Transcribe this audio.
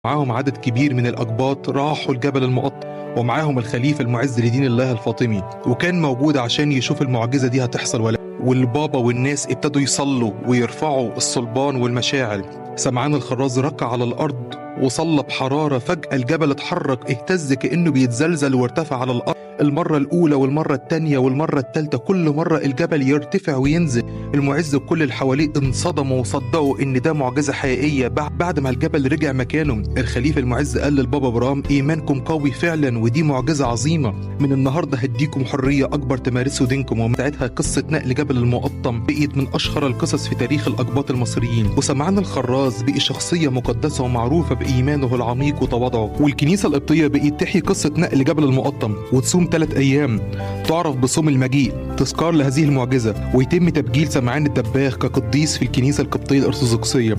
معاهم عدد كبير من الأقباط راحوا الجبل المقطم، ومعاهم الخليفة المعز لدين الله الفاطمي، وكان موجود عشان يشوف المعجزة دي هتحصل ولا. والبابا والناس ابتدوا يصلوا ويرفعوا الصلبان والمشاعل. سمعان الخراز ركع على الأرض وصلى بحرارة. فجأة الجبل اتحرك، اهتز كأنه بيتزلزل وارتفع على الأرض. المرة الأولى والمرة التانية والمرة التالتة، كل مرة الجبل يرتفع وينزل. المعز وكل اللي حواليه انصدموا وصدقوا إن ده معجزة حقيقية. بعد ما الجبل رجع مكانه، الخليفة المعز قال للبابا برام: إيمانكم قوي فعلا، ودي معجزة عظيمة. من النهاردة هديكم حرية أكبر تمارسوا دينكم. ومن ساعتها قصة نقل جبل المقطم بقيت من أشهر القصص في تاريخ الأقباط المصريين. وسمعان الخراز بقي شخصية مقدسة ومعروفة بإيمانه العميق وتواضعه. والكنيسة القبطية بقيت تحيي قصة نقل جبل المقطم وتصوم 3 أيام تعرف بصوم المجيء تذكار لهذه المعجزة، ويتم تبجيل سمعان الدباغ كقديس في الكنيسة القبطية الأرثوذكسية.